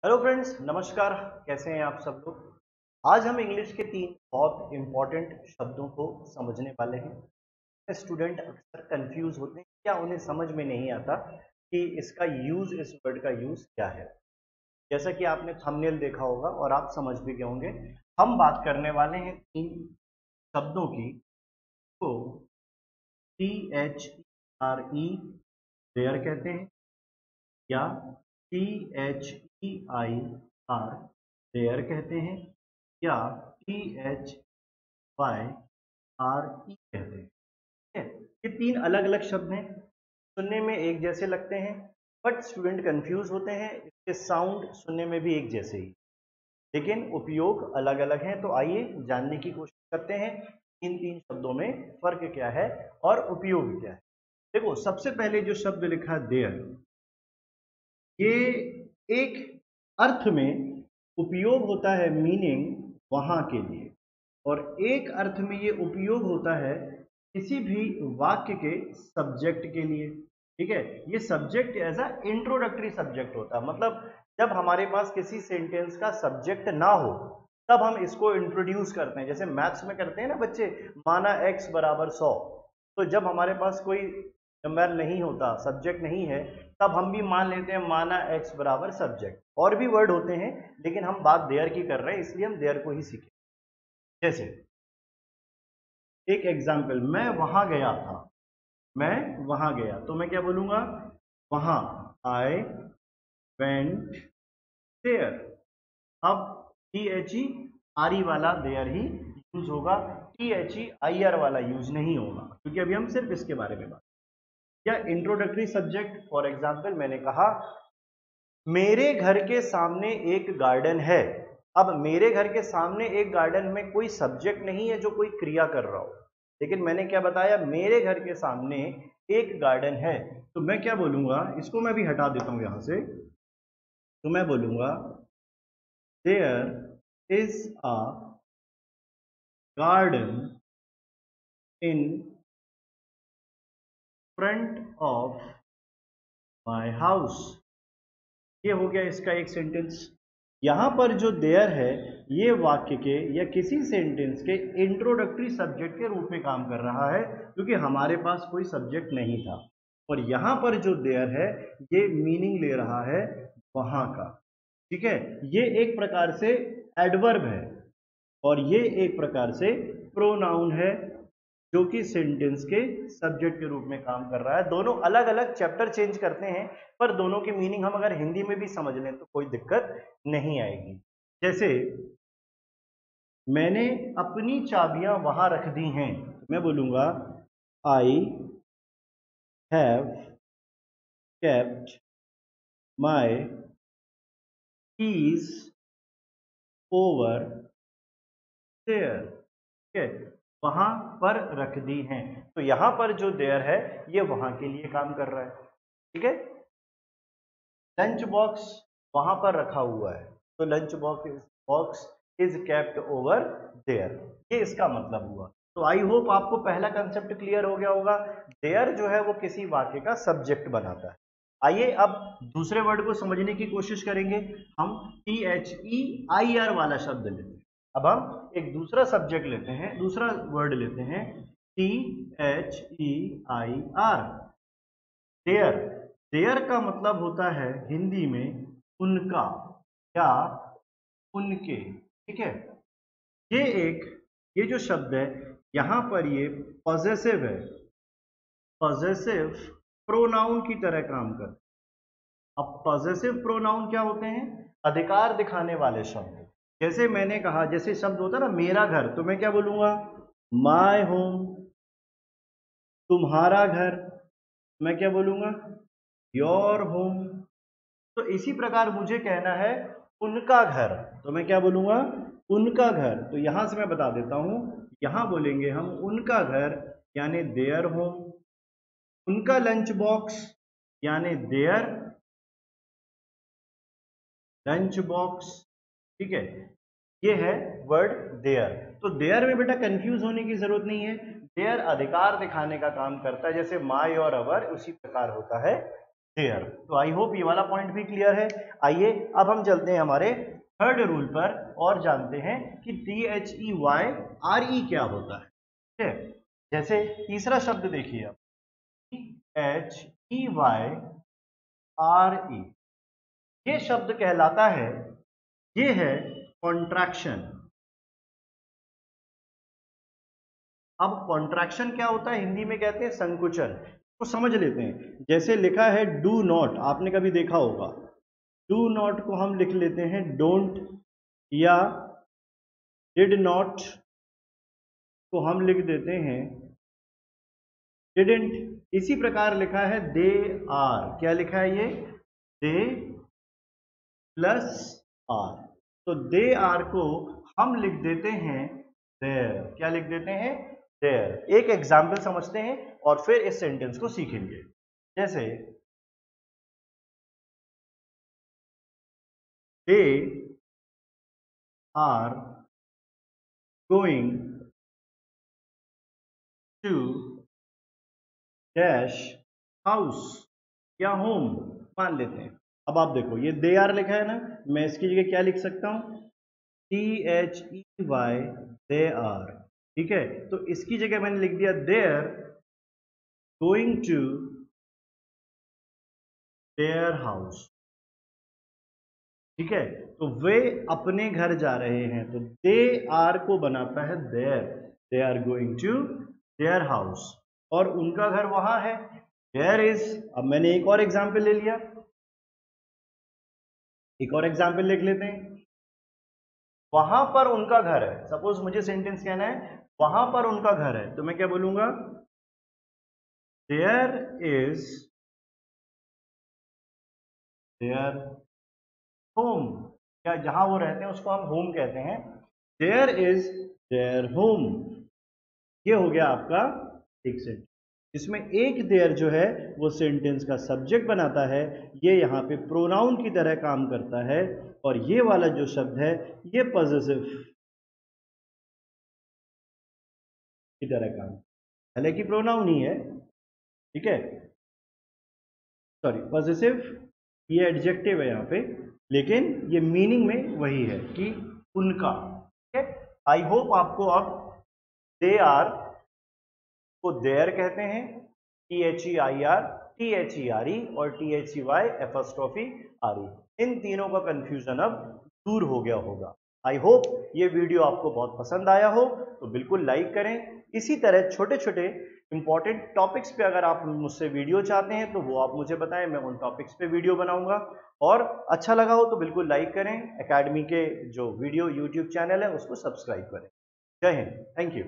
Hello friends, नमस्कार। कैसे हैं आप सब लोग। आज हम इंग्लिश के 3 बहुत इंपॉर्टेंट शब्दों को समझने वाले हैं। स्टूडेंट अक्सर कंफ्यूज होते हैं या उन्हें समझ में नहीं आता कि इसका यूज, इस वर्ड का यूज क्या है। जैसा कि आपने थंबनेल देखा होगा और आप समझ भी गए होंगे, हम बात करने वाले हैं 3 शब्दों की। तो THERE देयर कहते हैं, या THEIR देयर कहते हैं, या THYRE कहते हैं। ठीक है, ये 3 अलग अलग शब्द हैं। सुनने में एक जैसे लगते हैं, बट स्टूडेंट कंफ्यूज होते हैं। इसके साउंड सुनने में भी एक जैसे ही, लेकिन उपयोग अलग अलग हैं। तो आइए जानने की कोशिश करते हैं इन 3 शब्दों में फर्क क्या है और उपयोग क्या है। देखो, सबसे पहले जो शब्द लिखा है देयर, ये एक अर्थ में उपयोग होता है, मीनिंग वहां के लिए, और एक अर्थ में ये उपयोग होता है किसी भी वाक्य के सब्जेक्ट के लिए। ठीक है, ये subject as a introductory subject होता है। मतलब जब हमारे पास किसी सेंटेंस का सब्जेक्ट ना हो, तब हम इसको इंट्रोड्यूस करते हैं। जैसे मैथ्स में करते हैं ना बच्चे, माना x बराबर 100। तो जब हमारे पास कोई नंबर नहीं होता, सब्जेक्ट नहीं है, तब हम भी मान लेते हैं माना x बराबर सब्जेक्ट। और भी वर्ड होते हैं, लेकिन हम बात देयर की कर रहे हैं, इसलिए हम देयर को ही सीखें। जैसे एक एग्जाम्पल, मैं वहां गया था। मैं वहां गया, तो मैं क्या बोलूंगा? वहां, आई वेंट देयर। अब THERE वाला देयर ही यूज होगा, THEIR वाला यूज नहीं होगा, क्योंकि अभी हम सिर्फ इसके बारे में बात। या इंट्रोडक्टरी सब्जेक्ट, फॉर एग्जाम्पल मैंने कहा मेरे घर के सामने एक गार्डन है। अब मेरे घर के सामने एक गार्डन में कोई सब्जेक्ट नहीं है जो कोई क्रिया कर रहा हो, लेकिन मैंने क्या बताया, मेरे घर के सामने एक गार्डन है। तो मैं क्या बोलूंगा, इसको मैं भी हटा देता हूं यहां से। तो मैं बोलूंगा there is a garden in front of my house. ये हो गया इसका एक सेंटेंस। यहां पर जो देयर है, ये वाक्य के या किसी सेंटेंस के इंट्रोडक्टरी सब्जेक्ट के रूप में काम कर रहा है, क्योंकि हमारे पास कोई सब्जेक्ट नहीं था। और यहां पर जो देयर है, ये मीनिंग ले रहा है वहां का। ठीक है, ये एक प्रकार से एडवर्ब है, और ये एक प्रकार से प्रोनाउन है, जो कि सेंटेंस के सब्जेक्ट के रूप में काम कर रहा है। दोनों अलग अलग चैप्टर चेंज करते हैं, पर दोनों की मीनिंग हम अगर हिंदी में भी समझ लें तो कोई दिक्कत नहीं आएगी। जैसे मैंने अपनी चाबियां वहां रख दी हैं, तो मैं बोलूंगा I have kept my keys over there. ठीक है, वहां पर रख दी हैं। तो यहां पर जो देयर है, ये वहां के लिए काम कर रहा है। ठीक है, लंच बॉक्स वहां पर रखा हुआ है, तो lunch box is kept over there. ये इसका मतलब हुआ। तो आई होप आपको पहला कंसेप्ट क्लियर हो गया होगा। देयर जो है वो किसी वाक्य का सब्जेक्ट बनाता है। आइए अब दूसरे वर्ड को समझने की कोशिश करेंगे। हम THEIR वाला शब्द लेते हैं। अब हम एक दूसरा सब्जेक्ट लेते हैं, दूसरा वर्ड लेते हैं, THEIR देयर। देयर का मतलब होता है हिंदी में उनका या उनके। ठीक है, ये एक, ये जो शब्द है यहां पर, ये पॉजेसिव है। पॉजेसिव प्रोनाउन की तरह काम करता है। अब पॉजेसिव प्रोनाउन क्या होते हैं? अधिकार दिखाने वाले शब्द। जैसे मैंने कहा, जैसे शब्द होता है ना मेरा घर, तो मैं क्या बोलूंगा? My home. तुम्हारा घर, मैं क्या बोलूंगा? Your home. तो इसी प्रकार मुझे कहना है उनका घर, तो मैं क्या बोलूंगा? उनका घर। तो यहां से मैं बता देता हूं, यहां बोलेंगे हम उनका घर यानी देयर होम। उनका लंच बॉक्स यानी देयर लंच बॉक्स। ठीक है, ये है वर्ड देयर। तो देयर में बेटा कंफ्यूज होने की जरूरत नहीं है। देयर अधिकार दिखाने का काम करता है, जैसे माय और अवर, उसी प्रकार होता है देयर। तो आई होप ये वाला पॉइंट भी क्लियर है। आइए अब हम चलते हैं हमारे थर्ड रूल पर और जानते हैं कि THEYRE क्या होता है। ठीक है, जैसे तीसरा शब्द देखिए आप, THEYRE, ये शब्द कहलाता है, ये है कॉन्ट्रैक्शन। अब कॉन्ट्रैक्शन क्या होता है, हिंदी में कहते हैं संकुचन। तो समझ लेते हैं। जैसे लिखा है डू नॉट, आपने कभी देखा होगा, डू नॉट को हम लिख लेते हैं डोंट, या डिड नॉट को हम लिख देते हैं डिडंट। इसी प्रकार लिखा है दे आर, क्या लिखा है ये, दे प्लस आर। तो दे आर को हम लिख देते हैं देयर, क्या लिख देते हैं, देयर। एक एग्जाम्पल समझते हैं और फिर इस सेंटेंस को सीखेंगे। जैसे they are going to dash house या होम, मान लेते हैं। अब आप देखो ये दे आर लिखा है ना, मैं इसकी जगह क्या लिख सकता हूं, THEY, दे आर। ठीक है, तो इसकी जगह मैंने लिख दिया there going to their house. ठीक है, तो वे अपने घर जा रहे हैं, तो दे आर को बनाता है there, they are going to their house, और उनका घर वहां है, देयर इज। अब मैंने एक और एग्जाम्पल ले लिया, एक और एग्जाम्पल लिख लेते हैं। वहां पर उनका घर है, सपोज मुझे सेंटेंस कहना है वहां पर उनका घर है, तो मैं क्या बोलूंगा, देयर इज देयर होम, या जहां वो रहते हैं उसको हम होम कहते हैं, देयर इज देयर होम। ये हो गया आपका एक सेंटेंस, जिसमें एक देयर जो है वो सेंटेंस का सब्जेक्ट बनाता है, ये यहाँ पे प्रोनाउन की तरह काम करता है, और ये वाला जो शब्द है ये पॉजिटिव की तरह काम, हालांकि प्रोनाउन ही है। ठीक है, सॉरी पॉजिटिव ये एडजेक्टिव है यहाँ पे, लेकिन ये मीनिंग में वही है कि उनका। ठीक है, आई होप आपको अब दे आर को देयर कहते हैं, THEIR, THERE और THEY एपोस्ट्रोफी RE, इन तीनों का कंफ्यूजन अब दूर हो गया होगा। आई होप ये वीडियो आपको बहुत पसंद आया हो, तो बिल्कुल लाइक करें। इसी तरह छोटे छोटे इंपॉर्टेंट टॉपिक्स पे अगर आप मुझसे वीडियो चाहते हैं तो वो आप मुझे बताएं, मैं उन टॉपिक्स पे वीडियो बनाऊंगा। और अच्छा लगा हो तो बिल्कुल लाइक करें, एकेडमी के जो वीडियो यूट्यूब चैनल है उसको सब्सक्राइब करें। जय हिंद, थैंक यू।